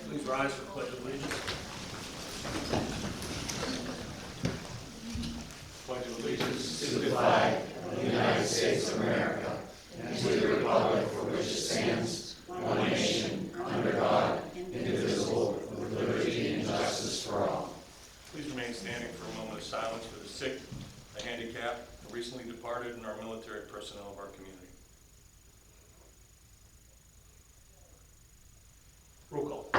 Please rise for pledge of allegiance. Pledge of allegiance To the flag of the United States of America and to the republic for which it stands, one nation, under God, indivisible, with liberty and justice for all. Please remain standing for a moment of silence for the sick, the handicapped, the recently departed, and our military personnel of our community. Roll call.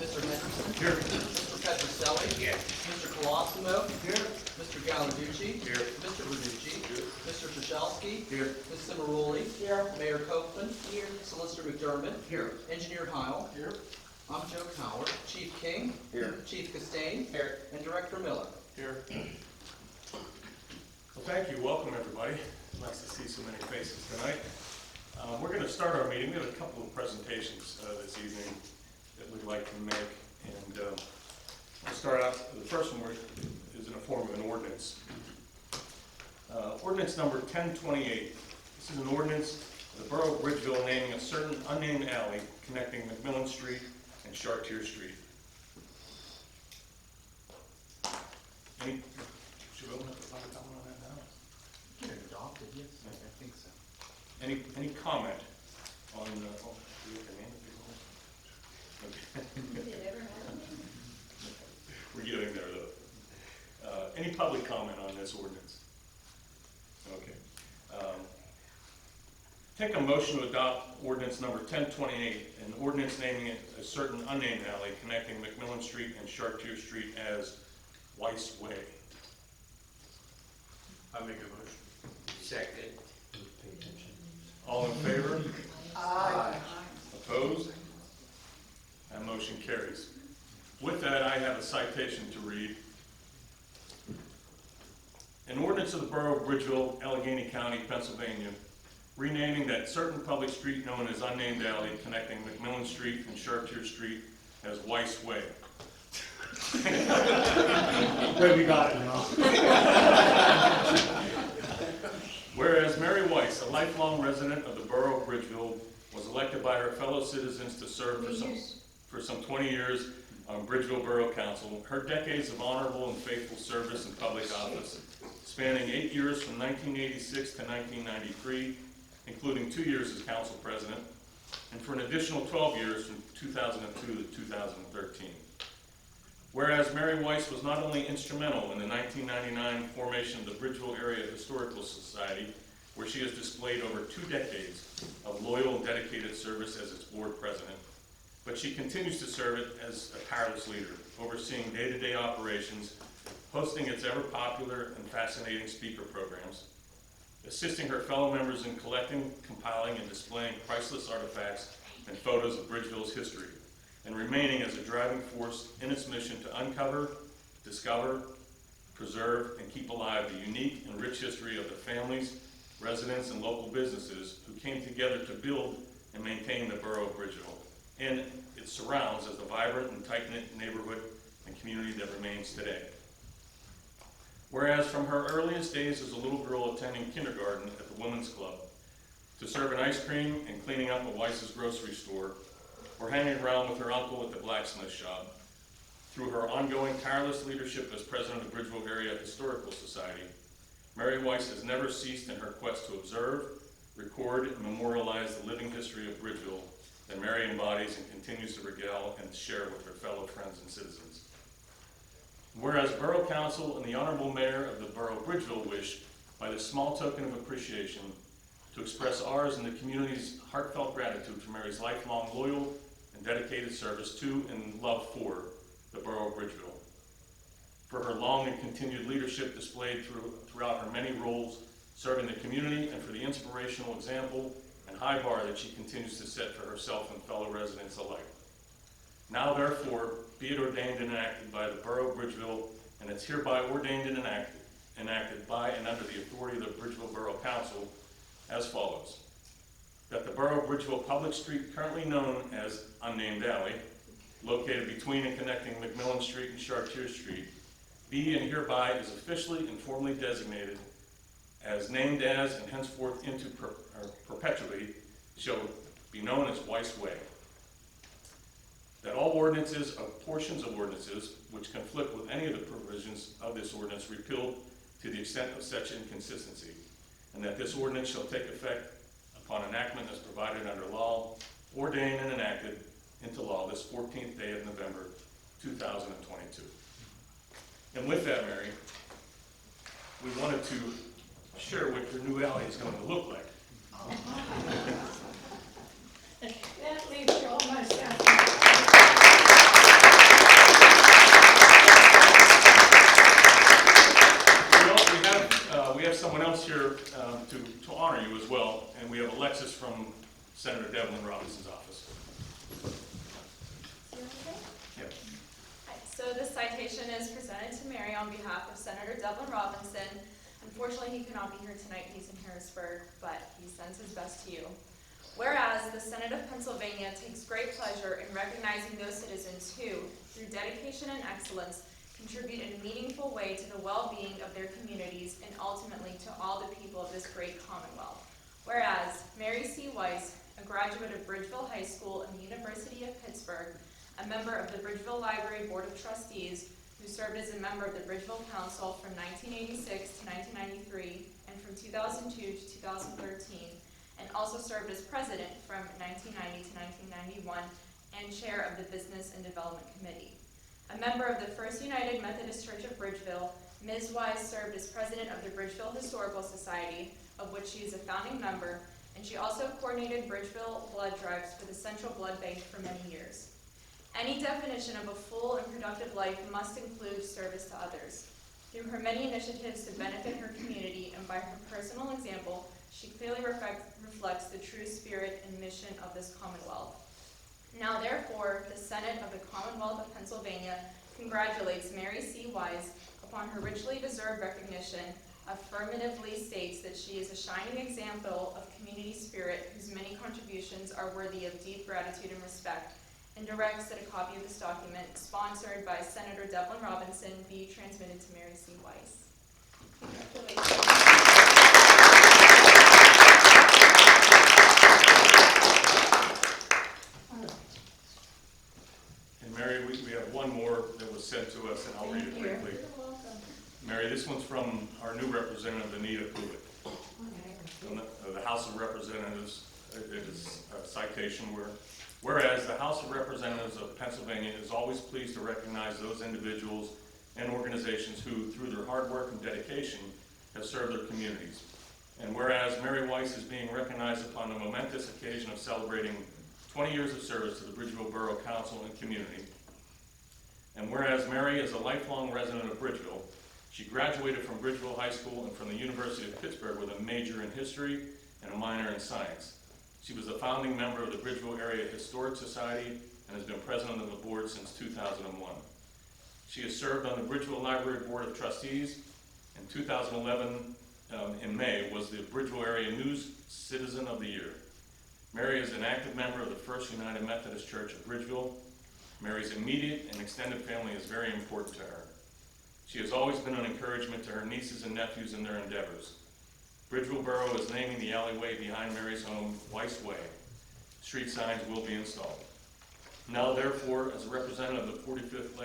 Mr. Henderson? Here. Mr. Petroselli? Here. Mr. Colosimo? Here. Mr. Gallarducci? Here. Mr. Verducci? Here. Mr. Trzaskowski? Here. Ms. Cimaroli? Here. Mayor Copeland? Here. Solicitor McDermott? Here. Engineer Heil? Here. I'm Joe Coward. Chief King? Here. Chief Castaigne? Here. And Director Miller. Here. Well, thank you. Welcome, everybody. Nice to see so many faces tonight. We're going to start our meeting. We have a couple of presentations this evening that we'd like to make. And we'll start out. The first one is in the form of an ordinance. Ordinance number 1028. This is an ordinance of the Borough of Bridgeville naming a certain unnamed alley connecting McMillan Street and Chartier Street. Should we open up the public comment on that now? Get it adopted, yes. I think so. Any comment on, do you have your hand? Okay. We're getting there though. Any public comment on this ordinance? Okay. Take a motion to adopt ordinance number 1028, an ordinance naming it a certain unnamed alley connecting McMillan Street and Chartier Street as Weiss Way. I make a motion. Second. All in favor? Aye. Opposed? That motion carries. With that, I have a citation to read. An ordinance of the Borough of Bridgeville, Allegheny County, Pennsylvania, renaming that certain public street known as Unnamed Alley connecting McMillan Street and Chartier Street as Weiss Way. Wait, we got it now. Whereas Mary Weiss, a lifelong resident of the Borough of Bridgeville, was elected by her fellow citizens to serve for some 20 years on Bridgeville Borough Council, her decades of honorable and faithful service in public office, spanning 8 years from 1986 to 1993, including 2 years as council president, and for an additional 12 years from 2002 to 2013. Whereas Mary Weiss was not only instrumental in the 1999 formation of the Bridgeville Area Historical Society, where she has displayed over 2 decades of loyal and dedicated service as its board president, but she continues to serve it as a tireless leader, overseeing day-to-day operations, hosting its ever-popular and fascinating speaker programs, assisting her fellow members in collecting, compiling, and displaying priceless artifacts and photos of Bridgeville's history, and remaining as a driving force in its mission to uncover, discover, preserve, and keep alive the unique and rich history of the families, residents, and local businesses who came together to build and maintain the Borough of Bridgeville and its surrounds as the vibrant and tight-knit neighborhood and community that remains today. Whereas from her earliest days as a little girl attending kindergarten at the Women's Club, to serving ice cream and cleaning up at Weiss's grocery store, or hanging around with her uncle at the blacksmith shop, through her ongoing tireless leadership as president of the Bridgeville Area Historical Society, Mary Weiss has never ceased in her quest to observe, record, and memorialize the living history of Bridgeville that Mary embodies and continues to regale and share with her fellow friends and citizens. Whereas Borough Council and the Honorable Mayor of the Borough of Bridgeville wish, by this small token of appreciation, to express ours and the community's heartfelt gratitude for Mary's lifelong loyal and dedicated service to and love for the Borough of Bridgeville, for her long and continued leadership displayed throughout her many roles serving the community, and for the inspirational example and high bar that she continues to set for herself and fellow residents alike. Now therefore, be it ordained and enacted by the Borough of Bridgeville, and it's hereby ordained and enacted by and under the authority of the Bridgeville Borough Council as follows. That the Borough of Bridgeville public street, currently known as Unnamed Alley, located between and connecting McMillan Street and Chartier Street, be and hereby is officially and formally designated as named as and henceforth into perpetually shall be known as Weiss Way. That all ordinances or portions of ordinances which conflict with any of the provisions of this ordinance repealed to the extent of such inconsistency, and that this ordinance shall take effect upon enactment as provided under law, ordained and enacted into law this 14th day of November, 2022. And with that, Mary, we wanted to share what your new alley is going to look like. That leaves you almost out. We have someone else here to honor you as well, and we have Alexis from Senator Devlin Robinson's office. Yeah. Hi, so this citation is presented to Mary on behalf of Senator Devlin Robinson. Unfortunately, he cannot be here tonight. He's in Harrisburg, but he sends his best to you. Whereas the Senate of Pennsylvania takes great pleasure in recognizing those citizens who, through dedication and excellence, contribute in a meaningful way to the well-being of their communities and ultimately to all the people of this great Commonwealth. Whereas Mary C. Weiss, a graduate of Bridgeville High School and the University of Pittsburgh, a member of the Bridgeville Library Board of Trustees, who served as a member of the Bridgeville Council from 1986 to 1993 and from 2002 to 2013, and also served as president from 1990 to 1991 and chair of the Business and Development Committee. A member of the First United Methodist Church of Bridgeville, Ms. Weiss served as president of the Bridgeville Historical Society, of which she is a founding member, and she also coordinated Bridgeville blood drives for the Central Blood Bank for many years. Any definition of a full and productive life must include service to others. Through her many initiatives to benefit her community and by her personal example, she clearly reflects the true spirit and mission of this Commonwealth. Now, therefore, the Senate of the Commonwealth of Pennsylvania congratulates Mary C. Weiss upon her richly deserved recognition, affirmatively states that she is a shining example of community spirit whose many contributions are worthy of deep gratitude and respect, and directs that a copy of this document, sponsored by Senator Devlin Robinson, be transmitted to Mary C. Weiss. Congratulations. Mary, we have one more that was sent to us, and I'll read it quickly. You're welcome. Mary, this one's from our new representative, Anita Kulik, from the House of Representatives. It is a citation whereas the House of Representatives of Pennsylvania is always pleased to recognize those individuals and organizations who, through their hard work and dedication, have served their communities. And whereas Mary Weiss is being recognized upon the momentous occasion of celebrating 20 years of service to the Bridgeville Borough Council and community. And whereas Mary is a lifelong resident of Bridgeville, she graduated from Bridgeville High School and from the University of Pittsburgh with a major in history and a minor in science. She was a founding member of the Bridgeville Area Historic Society and has been president of the board since 2001. She has served on the Bridgeville Library Board of Trustees. In 2011, in May, was the Bridgeville Area News Citizen of the Year. Mary is an active member of the First United Methodist Church of Bridgeville. Mary's immediate and extended family is very important to her. She has always been an encouragement to her nieces and nephews in their endeavors. Bridgeville Borough is naming the alleyway behind Mary's home Weiss Way. Street signs will be installed. Now, therefore, as a representative of the 45th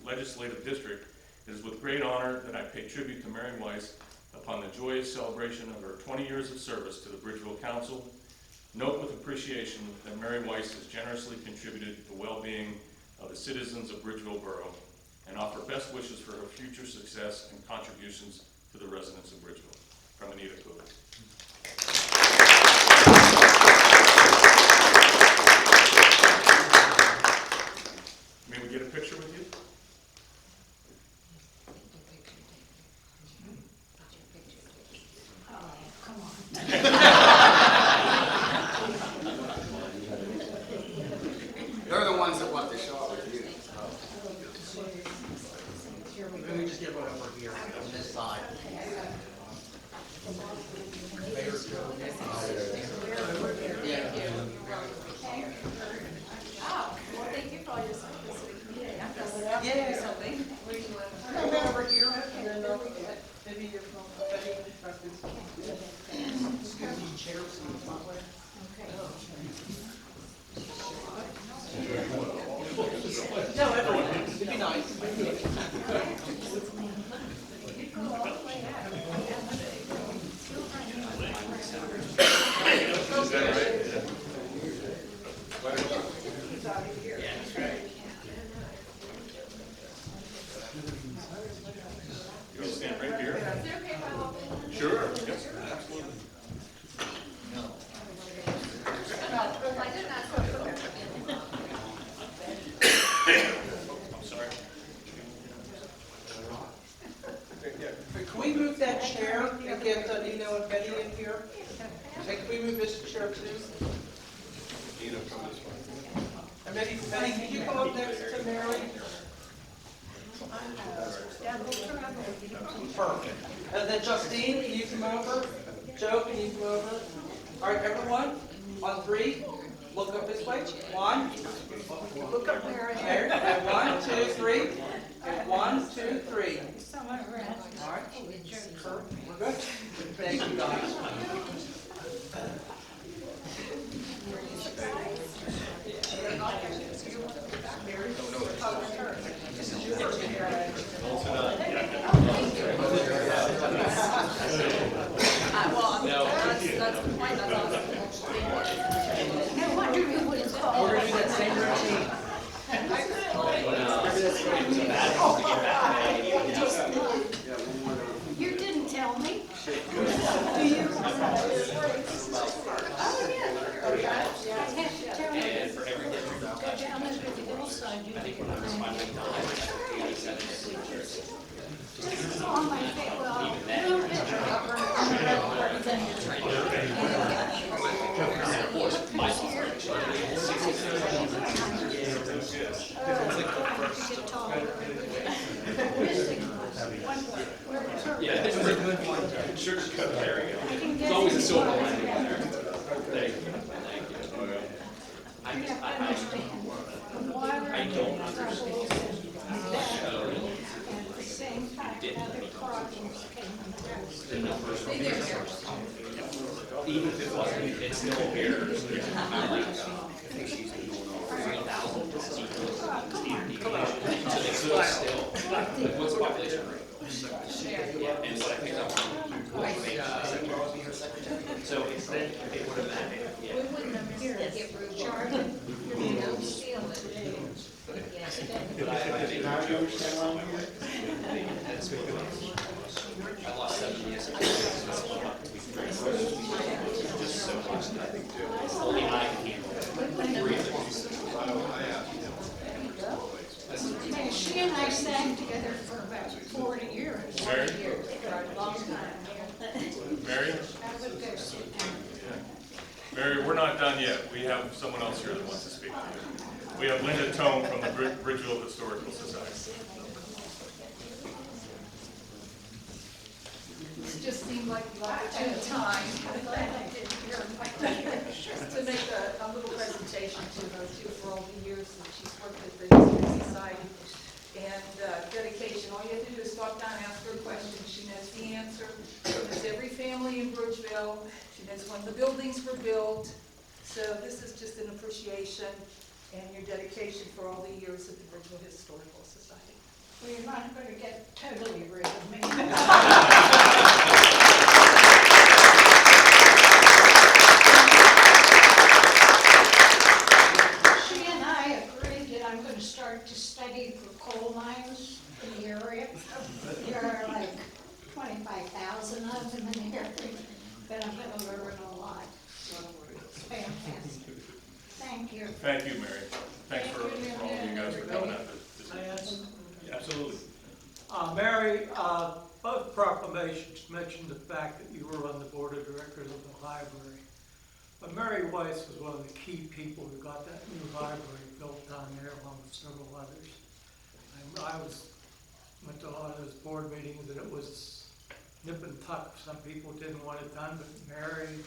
Legislative District, it is with great honor that I pay tribute to Mary Weiss upon the joyous celebration of her 20 years of service to the Bridgeville Council. Note with appreciation that Mary Weiss has generously contributed to the well-being of the citizens of Bridgeville Borough and offer best wishes for her future success and contributions to the residents of Bridgeville. From Anita Kulik. May we get a picture with you? Oh, come on. They're the ones that want to show up with you. Here we Let go. me just get one over here on this side. Mayor's Joe. Yeah. Oh, well, thank you for all your service to the community. I'm just Yeah. something. Come over here, and then maybe you're from Yes, absolutely. I'm sorry. Can we move that chair and get Nino and Betty in here? And can we move this chair too? And Betty, can you come up next to Mary? Perfect. And then Justine, can you come over? Joe, can you come over? All right, everyone, on three, look up this way. One. Look up there. And 1, 2, 3. And 1, 2, 3. All right. We're good. Thank you, guys. That's the point, that's all. No wonder it was called. We're going to do that same routine. You didn't tell me. I have to tell you. Go down over the hillside, you can This is on my face, well, a little bit Yeah, this is a good one. Sugar cut, there you go. It's always a silver lining. Thank you. Thank you. I don't understand. and at the same time, other problems came around. Even if it wasn't, it's still here. I like, I think she's been going over 3,000. So it's still, what's the population rate? Yeah, and what I picked up on, so it's then, it would have been, yeah. We wouldn't have here get charged. You don't steal it. But I think that's good. I lost 7 years. Just so much. Only I can handle it. Hey, she and I sang together for about 40 years. Mary? Long time. Mary? I would go sit down. Mary, we're not done yet. We have someone else here that wants to speak to you. We have Linda Tome from the Bridgeville Historical Society. It just seemed like opportune time to make a little presentation to her too for all the years that she's worked at the Historic Society. And dedication, all you have to do is stop down and ask her a question. She knows the answer. She knows every family in Bridgeville. She knows when the buildings were built. So this is just an appreciation and your dedication for all the years at the Bridgeville Historical Society. Well, you're not going to get totally rid of me. She and I agreed that I'm going to start to study for coal mines in the area. There are like 25,000 of them in the area, but I'm going to learn a lot. So it's fantastic. Thank you. Thank you, Mary. Thanks for all of you guys for coming out. Absolutely. Mary, both proclamations mentioned the fact that you were on the board of directors of the library. But Mary Weiss was one of the key people who got that new library built down there along with several others. And I went to a lot of those board meetings and it was nip and tuck. Some people didn't want it done, but Mary,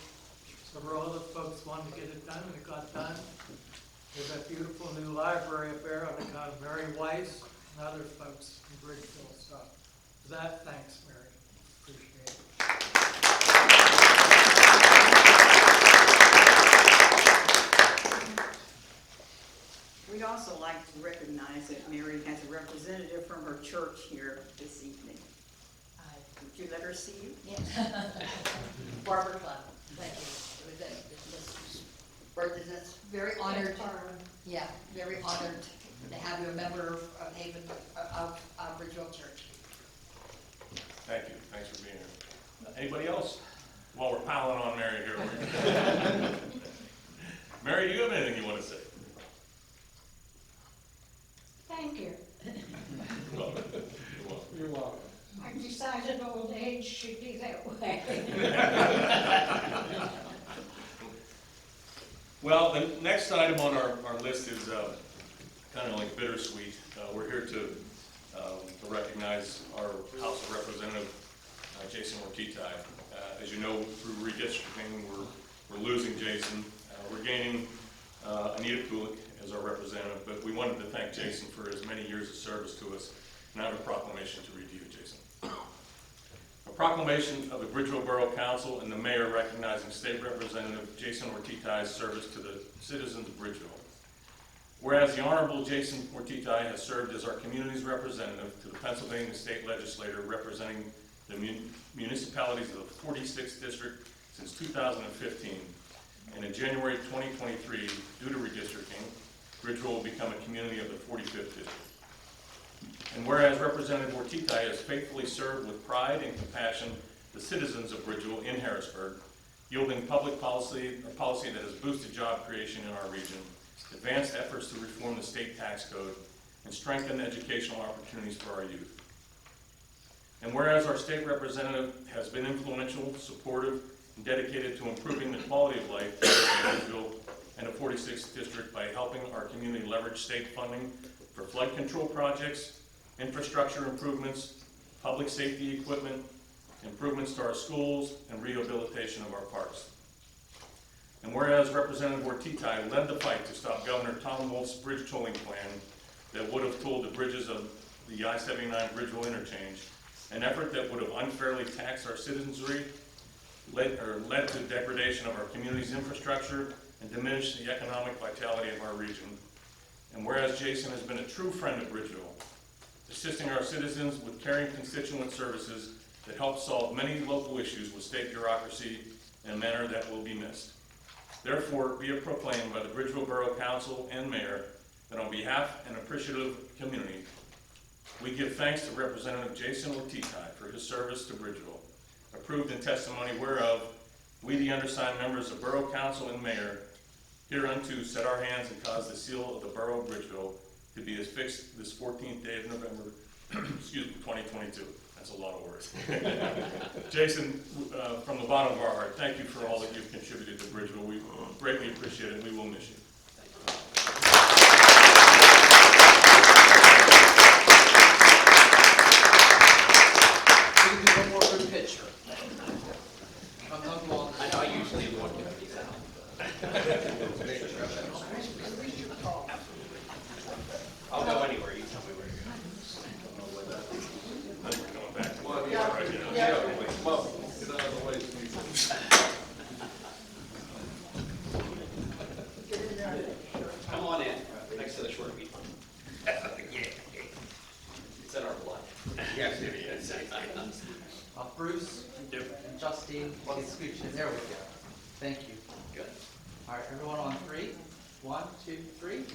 several other folks wanted to get it done and it got done. There's that beautiful new library up there on account of Mary Weiss and other folks in Bridgeville. So for that, thanks, Mary. Appreciate it. We'd also like to recognize that Mary has a representative from her church here this evening. Would you let her see you? Yes. Barbara Cloud, thank you. That's very honored. Yeah, very honored to have you a member of Haven, of Bridgeville Church. Thank you. Thanks for being here. Anybody else? while we're piling on Mary here. Mary, do you have anything you want to say? Thank you. You're welcome. You're welcome. You're welcome. I decided old age should be that way. Well, the next item on our list is kind of like bittersweet. We're here to recognize our House of Representative, Jason Ortitai. As you know, through redistricting, we're losing Jason. We're gaining Anita Kulik as our representative, but we wanted to thank Jason for his many years of service to us, and I have a proclamation to read to you, Jason. A proclamation of the Bridgeville Borough Council and the mayor recognizing State Representative Jason Ortitai's service to the citizens of Bridgeville. Whereas the Honorable Jason Ortitai has served as our community's representative to the Pennsylvania State Legislature representing the municipalities of the 46th District since 2015, and in January 2023, due to redistricting, Bridgeville will become a community of the 45th District. And whereas Representative Ortitai has faithfully served with pride and compassion the citizens of Bridgeville in Harrisburg, yielding public policy, a policy that has boosted job creation in our region, advanced efforts to reform the state tax code, and strengthen educational opportunities for our youth. And whereas our state representative has been influential, supportive, and dedicated to improving the quality of life in Bridgeville and the 46th District by helping our community leverage state funding for flood control projects, infrastructure improvements, public safety equipment, improvements to our schools, and rehabilitation of our parks. And whereas Representative Ortitai led the fight to stop Governor Tom Wolf's bridge tolling plan that would have tolled the bridges of the I-79 Bridgeville interchange, an effort that would have unfairly taxed our citizenry, led to degradation of our community's infrastructure, and diminished the economic vitality of our region. And whereas Jason has been a true friend of Bridgeville, assisting our citizens with caring constituent services that help solve many local issues with state bureaucracy in a manner that will be missed. Therefore, be it proclaimed by the Bridgeville Borough Council and Mayor that on behalf of an appreciative community, we give thanks to Representative Jason Ortitai for his service to Bridgeville, approved in testimony whereof we, the undersigned members of Borough Council and Mayor, hereunto set our hands and cause the seal of the Borough of Bridgeville to be affixed this 14th day of November, 2022. That's a lot of words. Jason, from the bottom of our heart, thank you for all that you've contributed to Bridgeville. We greatly appreciate it. We will miss you. We can do one more group picture. Come on. I know I usually want to get these out. I'll go anywhere. You tell me where you're going. I think we're coming back to where we Yeah. are right now. Yeah. Well, get out of the way, please. Come on in, next to the short people. It's in our blood. Yes, it is. Bruce and Justine, please scooch in. There we go. Thank you. Good. All right, everyone on three. 1, 2, 3.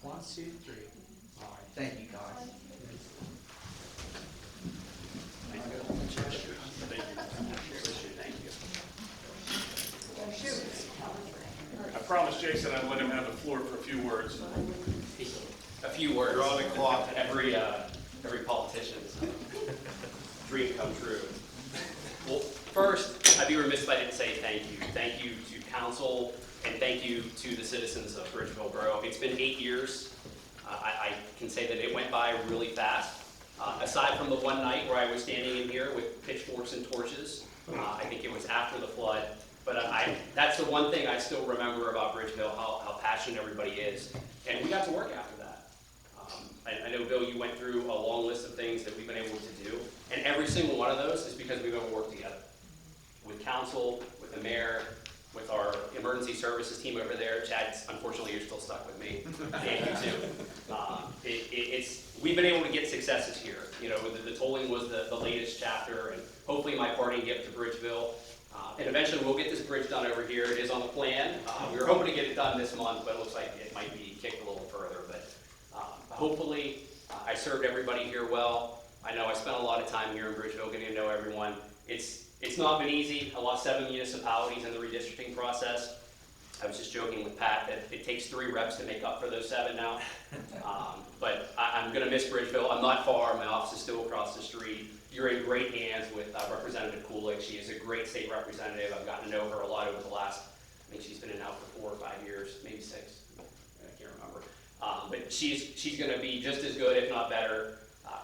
1, 2, 3. All right, thank you, guys. I promised Jason I'd let him have the floor for a few words. A few words. You're on the clock. Every politician's dream come true. Well, first, I'd be remiss if I didn't say thank you. Thank you to council, and thank you to the citizens of Bridgeville Borough. It's been 8 years. I can say that it went by really fast. Aside from the one night where I was standing in here with pitchforks and torches, I think it was after the flood. But that's the one thing I still remember about Bridgeville, how passionate everybody is. And we got to work after that. I know, Bill, you went through a long list of things that we've been able to do. And every single one of those is because we've been able to work together. With council, with the mayor, with our emergency services team over there. Chad, unfortunately, you're still stuck with me. And you too. We've been able to get successes here. You know, the tolling was the latest chapter, and hopefully my parting gift to Bridgeville. And eventually we'll get this bridge done over here. It is on the plan. We were hoping to get it done this month, but it looks like it might be kicked a little further. But hopefully I served everybody here well. I know I spent a lot of time here in Bridgeville getting to know everyone. It's It's not been easy. I lost 7 municipalities in the redistricting process. I was just joking with Pat that it takes 3 reps to make up for those 7 now. But I'm going to miss Bridgeville. I'm not far. My office is still across the street. You're in great hands with Representative Kulik. She is a great state representative. I've gotten to know her a lot over the last, I think she's been in now for 4 or 5 years, maybe 6. I can't remember. But she's going to be just as good, if not better,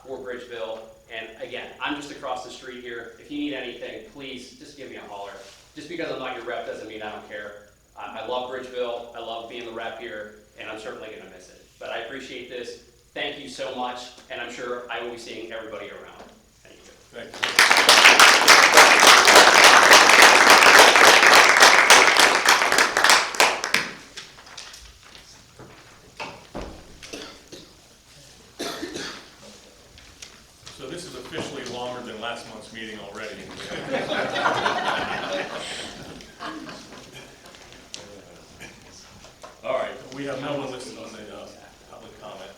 for Bridgeville. And again, I'm just across the street here. If you need anything, please just give me a holler. Just because I'm not your rep doesn't mean I don't care. I love Bridgeville. I love being the rep here, and I'm certainly going to miss it. But I appreciate this. Thank you so much, and I'm sure I will be seeing everybody around. Thank you. Thank you. So this is officially longer than last month's meeting already. All right, we have no one listed on the public comment.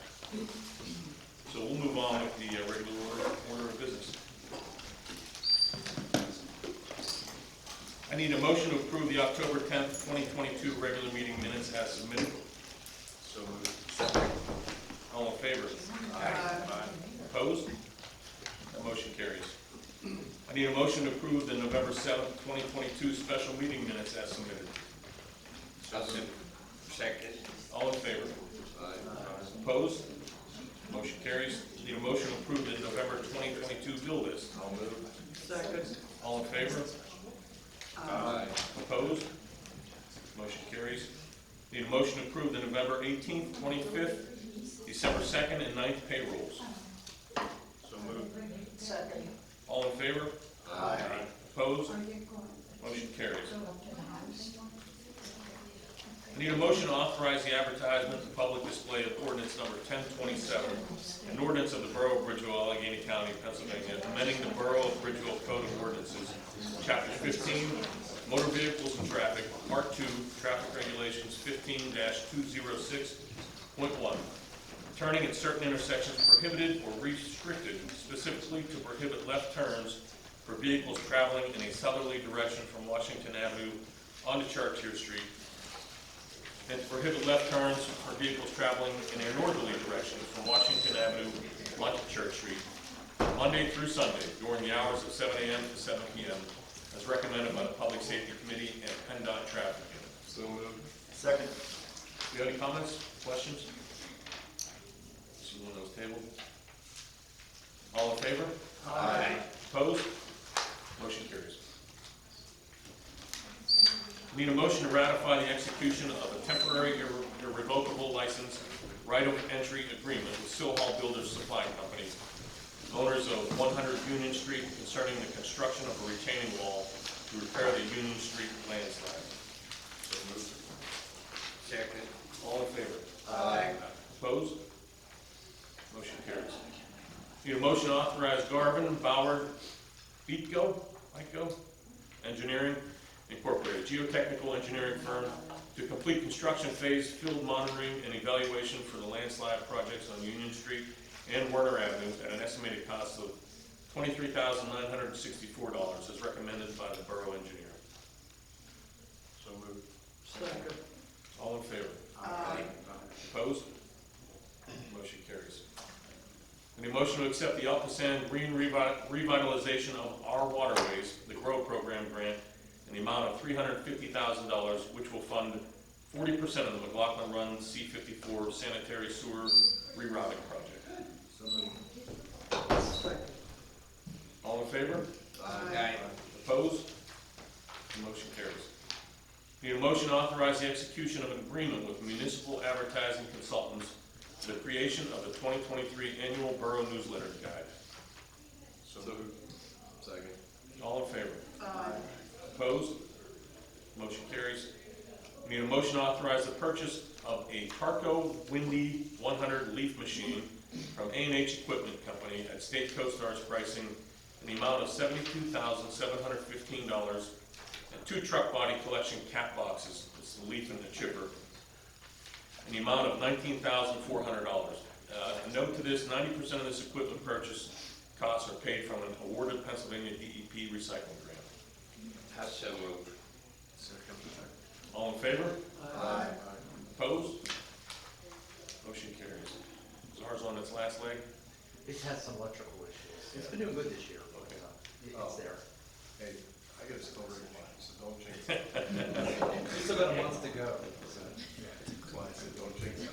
So we'll move on with the regular order of business. I need a motion to approve the October 10th, 2022 regular meeting minutes as submitted. So moved. Second. All in favor? Aye. Opposed? That motion carries. I need a motion to approve the November 7th, 2022 special meeting minutes as submitted. Second. All in favor? Opposed? Motion carries. Need a motion to approve the November 2022 bill list. I'll move. Second. All in favor? Aye. Opposed? Motion carries. Need a motion to approve the November 18th, 25th, December 2nd, and 9th payrolls. So moved. Second. All in favor? Aye. Opposed? Motion carries. I need a motion to authorize the advertisement and public display of ordinance number 1027, an ordinance of the Borough of Bridgeville, Allegheny County, Pennsylvania, amending the Borough of Bridgeville Code of Ordinances, Chapter 15, Motor Vehicles and Traffic, Part 2, Traffic Regulations 15-206.1, turning at certain intersections prohibited or restricted, specifically to prohibit left turns for vehicles traveling in a southerly direction from Washington Avenue onto Chartier Street, and to prohibit left turns for vehicles traveling in a northerly direction from Washington Avenue onto Church Street, Monday through Sunday, during the hours of 7 a.m. to 7 p.m., as recommended by the Public Safety Committee and PennDOT Traffic Unit. So moved. Second. Do you have any comments, questions? This is one of those tabled. All in favor? Aye. Opposed? Motion carries. Need a motion to ratify the execution of a temporary irrevocable license right of entry agreement with Silhall Builders Supply Company, owners of 100 Union Street, concerning the construction of a retaining wall to repair the Union Street landslide. So moved. Second. All in favor? Aye. Opposed? Motion carries. Need a motion to authorize Garvin, Bauer, Beatco, Engineering Incorporated, geotechnical engineering firm, to complete construction phase, field monitoring, and evaluation for the landslide projects on Union Street and Werner Avenue at an estimated cost of $23,964, as recommended by the borough engineer. So moved. Second. All in favor? Aye. Opposed? Motion carries. Any motion to accept the Alphasan Green Revitalization of Our Waterways, the GROW program grant, in the amount of $350,000, which will fund 40% of the McLaughlin Run C-54 sanitary sewer rerouting project. So moved. Second. All in favor? Aye. Opposed? Motion carries. Need a motion to authorize the execution of an agreement with Municipal Advertising Consultants for the creation of the 2023 Annual Borough Newsletter Guide. So moved. Second. All in favor? Aye. Opposed? Motion carries. We need a motion to authorize the purchase of a Tarco Windy 100 leaf machine from A&H Equipment Company at State CoStar's pricing in the amount of $72,715, and 2 truck body collection cap boxes, it's the leaf and the chipper, in the amount of $19,400. A note to this, 90% of this equipment purchase costs are paid from an awarded Pennsylvania DEP recycling grant. I so move. All in favor? Aye. Opposed? Motion carries. Is ours on its last leg? It's had some electrical issues. It's been doing good this year. Okay. It's there. Hey, I gotta still read mine, so don't jinx it. We still got a month to go. So, That's why I said don't jinx it.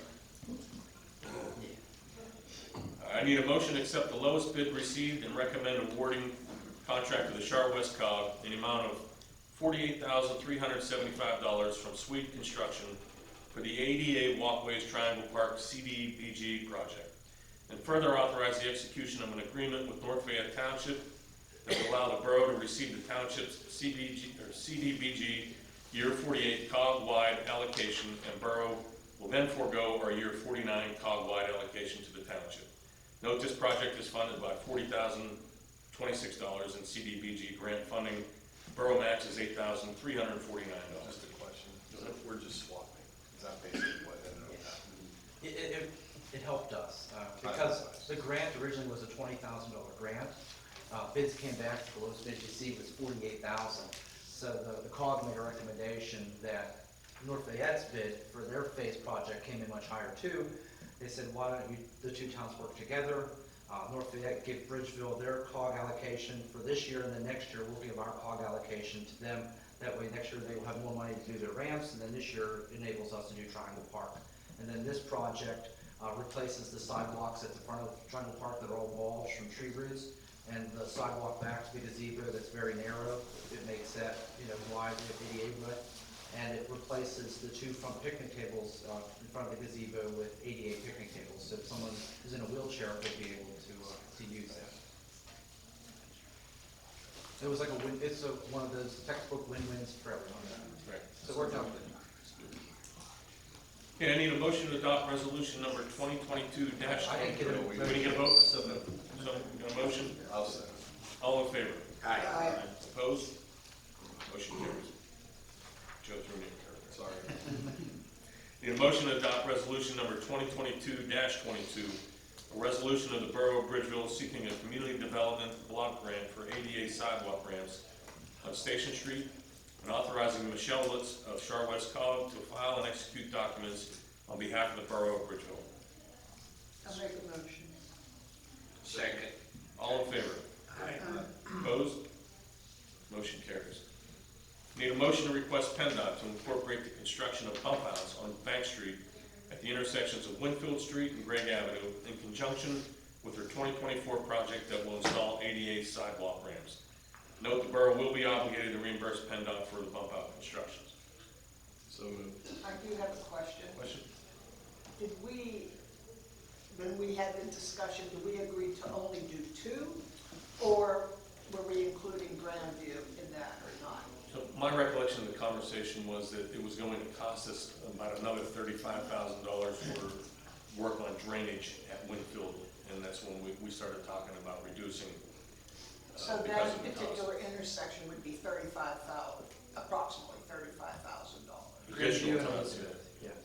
I need a motion to accept the lowest bid received and recommend awarding contract to the Char West Cog in the amount of $48,375 from Sweet Construction for the ADA Walkways Triangle Park CDBG project. And further authorize the execution of an agreement with North Fayette Township that will allow the borough to receive the township's CDBG year 48 cog-wide allocation, and borough will then forego our year 49 cog-wide allocation to the township. Note this project is funded by $40,026 in CDBG grant funding. Borough match is $8,349. Just a question, we're just swapping, is that basically what ended up happening? It helped us, because the grant originally was a $20,000 grant. Bids came back, the lowest bid received was $48,000. So the COG made a recommendation that North Fayette's bid for their phase project came in much higher too. They said, why don't the two towns work together? North Fayette gave Bridgeville their COG allocation for this year, and then next year we'll give our COG allocation to them. That way next year they will have more money to do their ramps, and then this year enables us to do Triangle Park. And then this project replaces the sidewalks at the front of Triangle Park that are all mulch from tree roots, and the sidewalk back to the gazebo that's very narrow. It makes that, wide with ADA width, and it replaces the two front picnic tables in front of the gazebo with ADA picnic tables, so if someone is in a wheelchair, they'll be able to use that. It was like one of those textbook win-wins for everyone. Right. So it worked out good. Okay, I need a motion to adopt resolution number 2022-23. I didn't get a- We didn't get a vote? So, we got a motion? I'll second. All in favor? Aye. Opposed? Motion carries. Joe threw me a curve. Sorry. Need a motion to adopt resolution number 2022-22, a resolution of the Borough of Bridgeville seeking a community development block grant for ADA sidewalk ramps on Station Street, and authorizing Michelle Litz of Char West Cog to file and execute documents on behalf of the Borough of Bridgeville. I'll make a motion. Second. All in favor? Opposed? Motion carries. Need a motion to request PennDOT to incorporate the construction of pump outs on Bank Street at the intersections of Winfield Street and Gregg Avenue in conjunction with their 2024 project that will install ADA sidewalk ramps. Note the borough will be obligated to reimburse PennDOT for the bump out constructions. So moved. I do have a question. Question? Did we, when we had the discussion, did we agree to only do two? Or were we including Grandview in that or not? So my recollection of the conversation was that it was going to cost us about another $35,000 for work on drainage at Winfield, and that's when we started talking about reducing So because that of the cost. particular intersection would be approximately $35,000. Additional cost, yeah. Yes.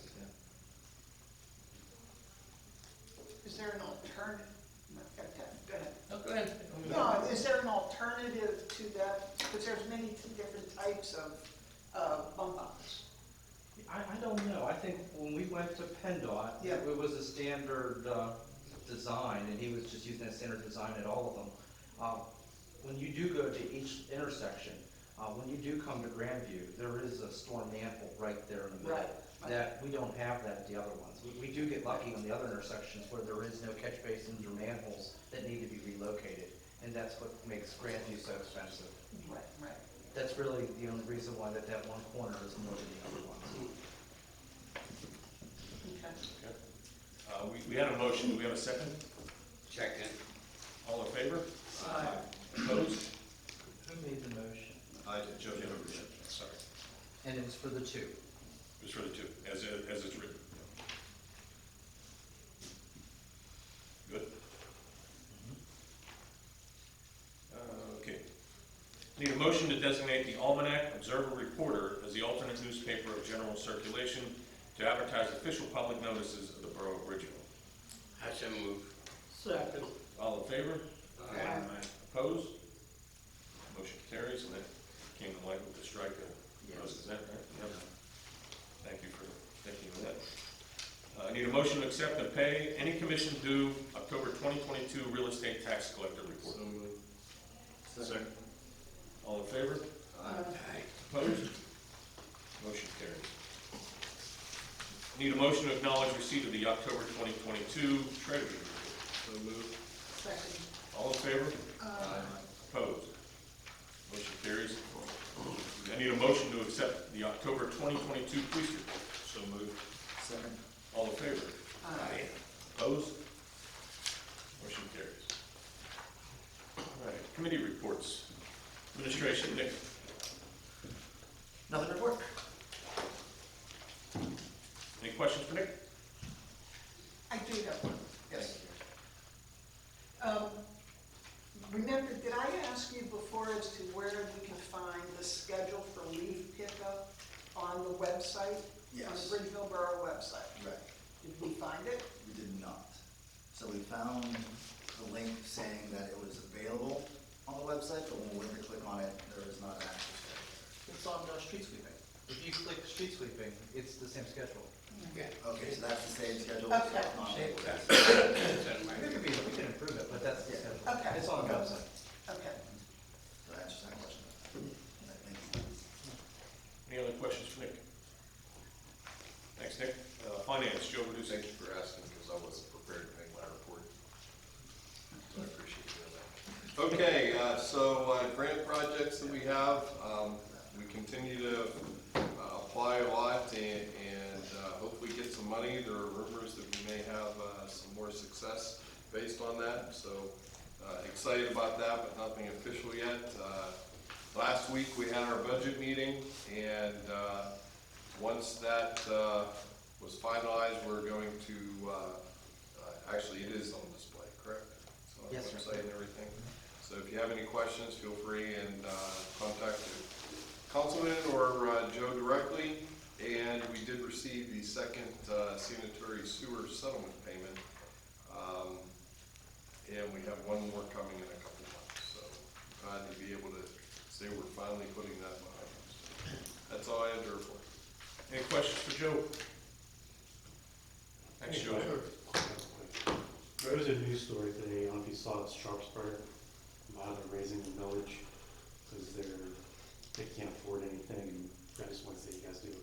Is there an alternative? Okay, go ahead. Oh, go ahead. No, is there an alternative to that? Because there's many different types of bump outs. I don't know. I think when we went to PennDOT, Yeah. it was a standard design, and he was just using a standard design at all of them. When you do go to each intersection, when you do come to Grandview, there is a storm manhole right there in the middle. Right. That we don't have that at the other ones. We do get lucky on the other intersections where there is no catch basins or manholes that need to be relocated, and that's what makes Grandview so expensive. Right, right. That's really the only reason why that one corner is more than the other ones. Okay. We had a motion. Do we have a second? Second. All in favor? Aye. Opposed? Who made the motion? I did. Joe did. Sorry. And it was for the two. It was for the two, as it's written. Good? Okay. Need a motion to designate the Almanac Observer Reporter as the alternate newspaper of general circulation to advertise official public notices of the Borough of Bridgeville. I so move. Second. All in favor? Aye. Opposed? Motion carries. And then came to light with the strike of, is that right? Yep. Thank you for thinking of that. I need a motion to accept and pay any commission due October 2022 real estate tax collector report. So moved. Second. All in favor? Aye. Opposed? Motion carries. Need a motion to acknowledge receipt of the October 2022 treasury report. So moved. Second. All in favor? Aye. Opposed? Motion carries. I need a motion to accept the October 2022 police report. So moved. Second. All in favor? Aye. Opposed? Motion carries. All right, committee reports. Administration, Nick. Nothing to report. Any questions for Nick? I do have one. Yes. Remember, did I ask you before as to where we can find the schedule for leaf pickup on the website? On Yes. the Bridgeville Borough website? Right, Did we find it? we did not. So we found the link saying that it was available on the website, but when we went to click on it, there is not an actual schedule. It's on street sweeping. If you click street sweeping, it's the same schedule. Okay, so that's the same schedule? Okay. It's not labeled. We can improve it, but that's the schedule. Okay. It's on the website. Okay. So that answers that question. Thank you. Any other questions for Nick? Thanks, Nick. Finance, Joe Reducing. Thank you for asking, because I wasn't prepared to make my report. So I appreciate you doing that. Okay, grant projects that we have, we continue to apply a lot and hopefully get some money. There are rumors that we may have some more success based on that, so excited about that, but nothing official yet. Last week we had our budget meeting, and once that was finalized, we're going to, actually it is on display, correct? It's on the Yes, sir. website and everything. So if you have any questions, feel free and contact the councilman or Joe directly. And we did receive the second sanitary sewer settlement payment. And we have one more coming in a couple months. So glad to be able to say we're finally putting that behind us. That's all I have to report. Any questions for Joe? Thanks, Joe. There was a news story today, I don't know if you saw it, Sharpsburg, about they're raising the millage because they can't afford anything. And I just want to say you guys do a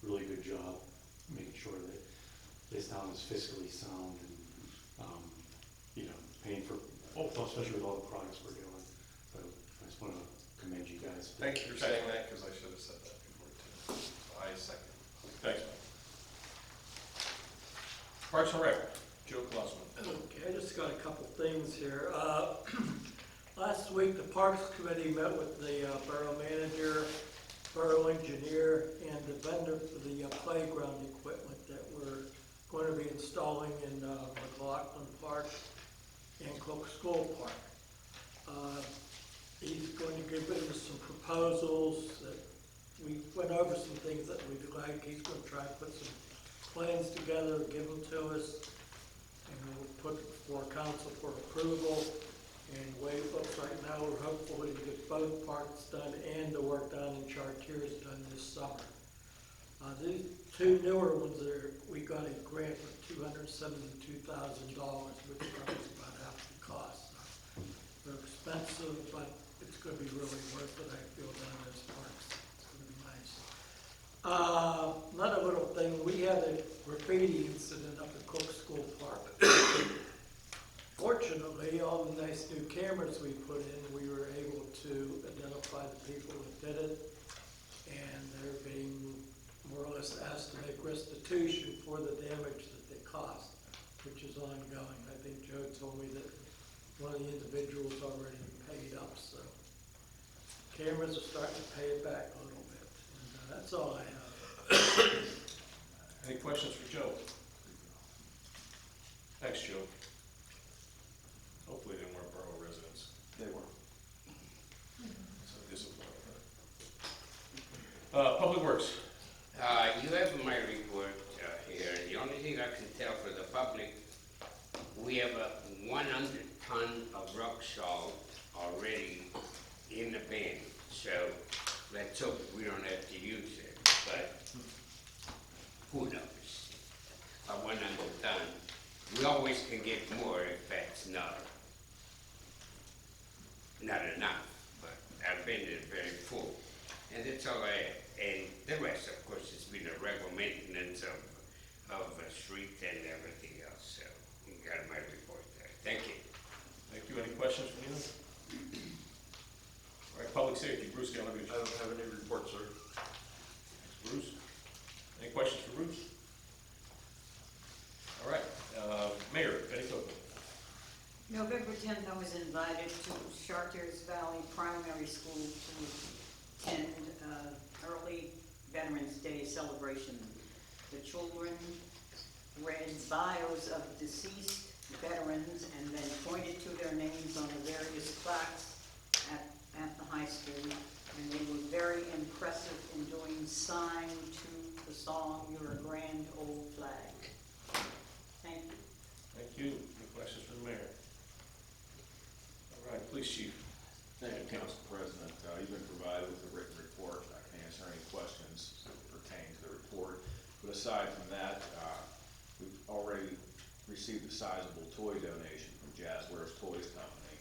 really good job making sure that this town is fiscally sound and, paying for, especially with all the products we're doing. So I just want to commend you guys. Thank you for saying that, because I should have said that before too. So I second. Thanks, man. Parks and Rec, Joe Klossman. Okay, I just got a couple things here. Last week, the Parks Committee met with the borough manager, borough engineer, and the vendor for the playground equipment that we're going to be installing in McLaughlin Park and Cook School Park. He's going to give us some proposals that we went over some things that we'd like. He's going to try to put some plans together, give them to us, and we'll put it before council for approval. And the way it looks right now, we're hopeful to get both parks done and the work down in Chartiers done this summer. These two newer ones we got a grant for $272,000, which covers about half the cost. They're expensive, but it's going to be really worth it, I feel, down in those parks. It's going to be nice. Another little thing, we had a graffiti incident up at Cook School Park. Fortunately, all the nice new cameras we put in, we were able to identify the people that did it, and they're being more or less asked to make restitution for the damage that they caused, which is ongoing. I think Joe told me that one of the individuals already paid up, so cameras are starting to pay it back a little bit. And that's all I have. Any questions for Joe? Thanks, Joe. Hopefully they weren't borough residents. They were. So disappointing. Public Works. You have my report here. The only thing I can tell for the public, we have 100 ton of rock salt already in the bin. So the 10th, I was invited to Chartiers Valley Primary School to attend early Veterans Day celebration. The children read bios of deceased veterans and then pointed to their names on the various plaques at the high school. And they were very impressive in doing sign to the song, "You're a Grand Old Flag." Thank you. Thank you. Any questions for the mayor? All right, police chief. Thank you, Council President. You've been provided with a written report. I can answer any questions that pertain to the report. But aside from that, we've already received a sizable toy donation from Jazzwares Toys Company,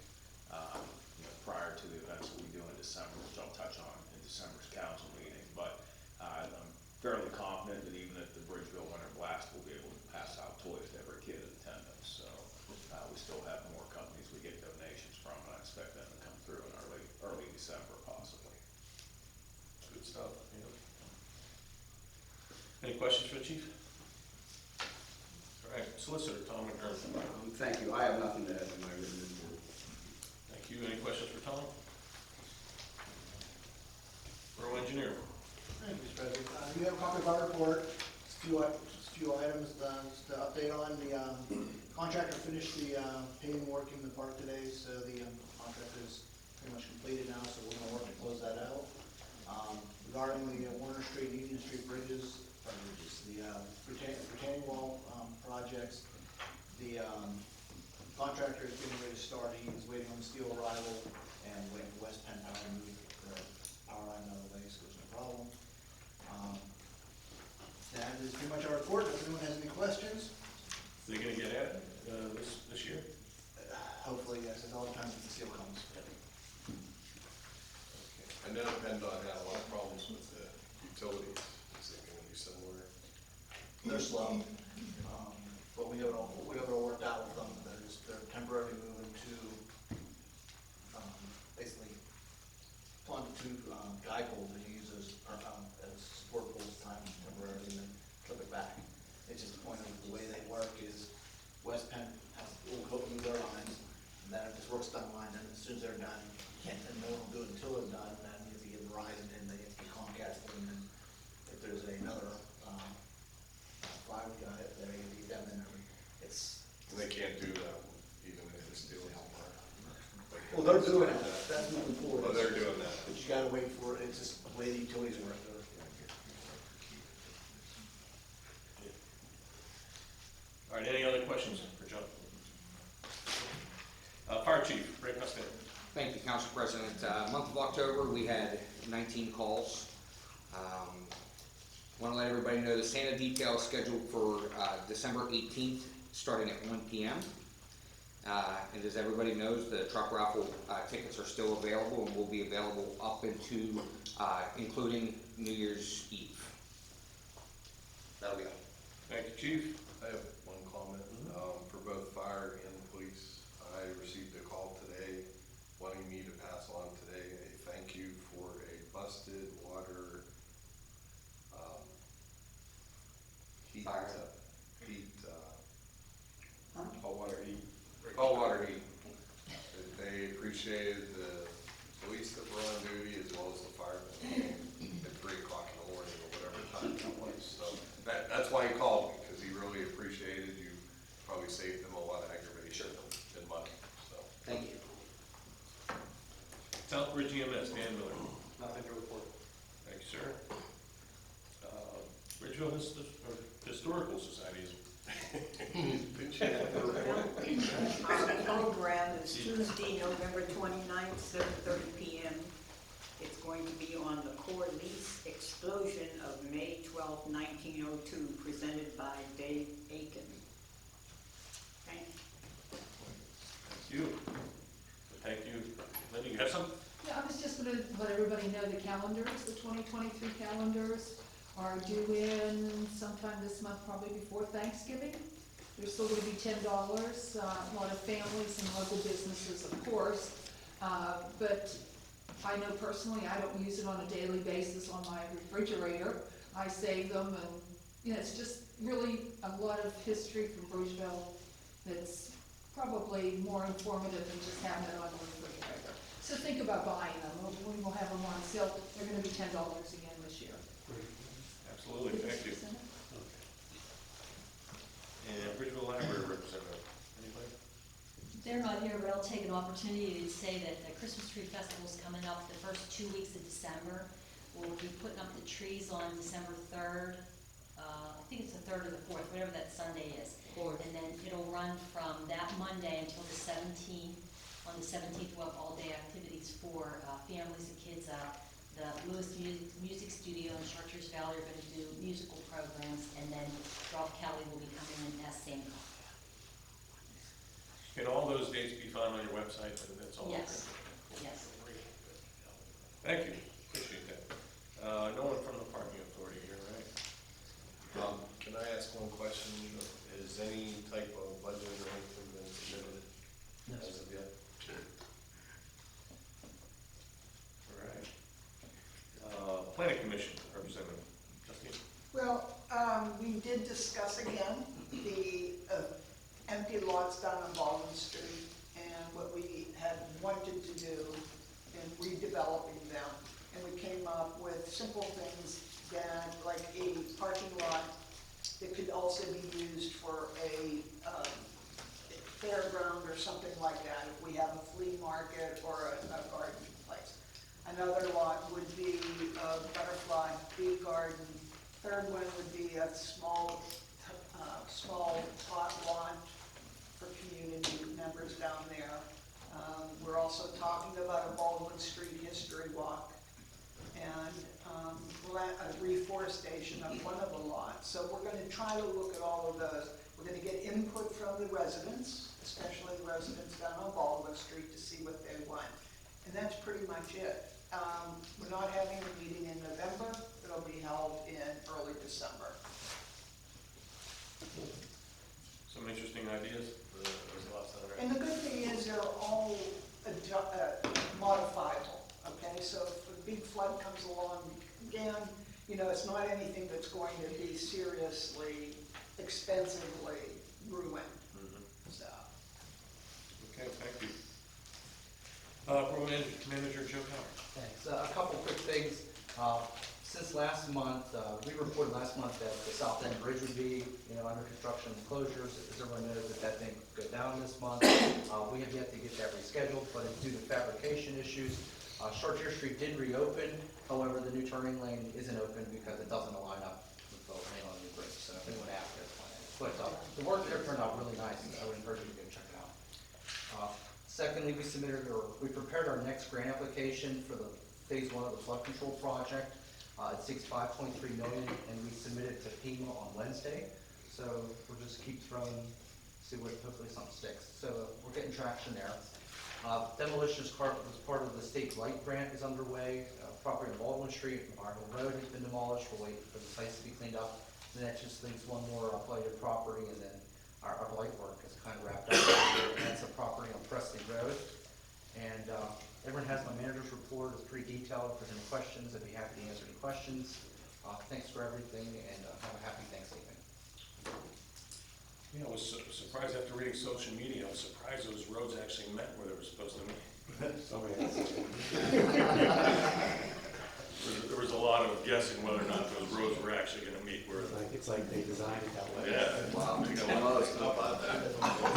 prior to the events that we do in December, which I'll touch on in December's council meeting. But I'm fairly confident that even at the Bridgeville Winter Blast, we'll be able to pass out toys to every kid in attendance. So we still have more companies we get donations from, and I expect them to come through in early December possibly. Good stuff. Any questions for the chief? All right, Solicitor Tom McGurk. Thank you. I have nothing to add to my written report. Thank you. Any questions for Tom? Borough Engineer. Thank you, Mr. President. You have a copy of our report. Just a few items to update on. The contractor finished the paving work in the park today, so the contract is pretty much completed now, so we're gonna work to close that out. Regarding the Warner Street, Union Street bridges, the retaining wall projects, the contractor is getting ready to start. He is waiting on the steel arrival and waiting for West Penn Power to move the power line out of the way, so there's no problem. That is pretty much our report. If anyone has any questions. Are they gonna get at it this year? Hopefully, yes, it's all the time that the steel comes. I know PennDOT had a lot of problems with the utilities. Is it gonna be similar? They're slow, but we have it all worked out with them. They're temporarily moving to, basically, longitude guy poles that you use as support poles time temporarily, and then flip it back. It's just the point of the way they work is West Penn will go through their lines, and then if this work's done line, then as soon as they're done, and no one will do it until they're done, and then you have to get Verizon, and they have to get Comcast, and then if there's another fiber guy up there, you need them, and it's. And they can't do that even if the steel is apart. Well, they're doing it, that's moving forward. Oh, they're doing that. But you gotta wait for it, it's just the way the utilities work. All right, any other questions for John? Fire Chief, Ray Costello. Thank you, Council President. Month of October, we had 19 calls. Want to let everybody know the Santa detail is scheduled for December 18th, starting at 1 p.m. And as everybody knows, the truck raffle tickets are still available and will be available up into, including New Year's Eve. That'll be all. Thank you, Chief. I have one comment. For both fire and police, I received a call today wanting me to pass on today a thank you for a busted water heat. Hot water heat. They appreciated the police that were on duty as well as the firemen at 3 o'clock in the morning or whatever time that was. So that's why he called me, because he really appreciated you. Probably saved them a lot of aggravation and money. So Thank you. Southbridge EMS, Dan Miller. Nothing to report. Thank you, sir. Bridgeville Historical Society is. Our program is Tuesday, November 29th, 7:30 p.m. It's going to be on the Corliss explosion of May 12, 1902, presented by Dave Aiken. Thank you. Thank you. Thank you. Linda, you have some? Yeah, I was just gonna let everybody know the calendars, the 2023 calendars are due in sometime this month, probably before Thanksgiving. They're still gonna be $10, a lot of families and local businesses, of course. But I know personally, I don't use it on a daily basis on my refrigerator. I save them, and it's just really a lot of history from Bridgeville that's probably more informative than just having it on the refrigerator. So think about buying them. We will have them on sale. They're gonna be $10 again this year. Absolutely, thank you. And Bridgeville Library representative, anybody? They're not here, but I'll take an opportunity to say that the Christmas tree festival is coming up the first 2 weeks of December. We'll be putting up the trees on December 3rd. I think it's the 3rd or the 4th, whatever that Sunday is. And then it'll run from that Monday until the 17th. On the 17th, we'll have all-day activities for families and kids out. The Lewis Music Studio in Chartiers Valley are going to do musical programs, and then Ralph Kelly will be coming in as singer. Can all those dates be found on your website? That's all? Yes, Okay. yes. Thank you, appreciate that. No one from the parking authority here, right? Can I ask one question? Is any type of budget or anything been submitted as of yet? All right. Planning Commission representative, Justine? Well, we did discuss again the empty lots down on Baldwin Street and what we had wanted to do in redeveloping them. And we came up with simple things that, like a parking lot that could also be used for a fairground or something like that, if we have a flea market or a garden place. Another lot would be a butterfly bee garden. Third one would be a small tot lot for community members down there. We're also talking about a Baldwin Street History Walk and a reforestation of one of the lots. So we're going to try to look at all of those. We're going to get input from the residents, especially the residents down on Baldwin Street, to see what they want. And that's pretty much it. We're not having a meeting in November. It'll be held in early December. Some interesting ideas. There's lots that are. And the good thing is they're all modifiable, okay? So if a big flood comes along again, you know, it's not anything that's going to be seriously, expensively ruined. So. Okay, thank you. Borough Manager Joe Howard. Thanks. A couple quick things. Since last month, we reported last month that the South End Bridge would be, under construction and closures. As everyone knows, that thing could go down this month. We have yet to get that rescheduled, but it's due to fabrication issues. Chartier Street did reopen. However, the new turning lane isn't open because it doesn't align up with the lane on the new bridge. So if anyone asks, that's why. But the work there turned out really nice. I would encourage you to go check it out. Secondly, we prepared our next grant application for the phase 1 of the flood control project. It seeks $5.3 million, and we submitted to FEMA on Wednesday. So we'll just keep throwing, hopefully something sticks. So we're getting traction there. Demolition as part of the state light grant is underway. Property on Baldwin Street, Marble Road has been demolished. We're waiting for the sites to be cleaned up. And that just leaves one more blighted property, and then our blight work is kind of wrapped up. And that's a property on Presley Road. And everyone has my manager's report. It's pretty detailed. If there's any questions, I'd be happy to answer any questions. Thanks for everything, and have a happy Thanksgiving. I was surprised after reading social media. I was surprised those roads actually met where they were supposed to meet. There was a lot of guessing whether or not those roads were actually going to meet where. It's like they designed it that way. Yeah. Wow.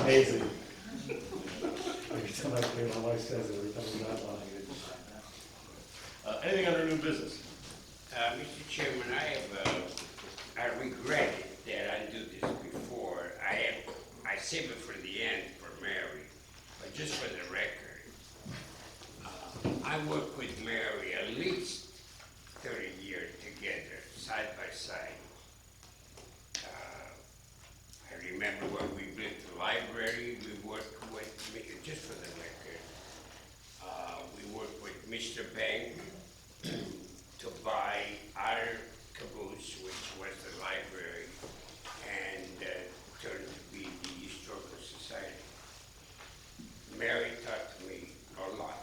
Amazing. Every time I hear my wife says it, every time I'm not lying. Anything under new business? Mr. Chairman, I regret that I didn't do this before. I saved it for the end for Mary, but just for the record, I worked with Mary at least 30 years together, side by side. I remember when we built the library, we worked with, just for the record, we worked with Mr. Bank to buy our caboose, which was the library, and turned to be the Historical Society. Mary taught me a lot.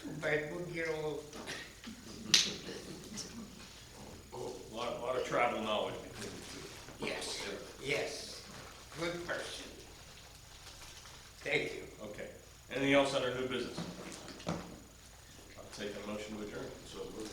Too bad we'll get old. A lot of travel knowledge between Thank you. Okay. Anything else under new business? I'll take a motion to adjourn. So moved.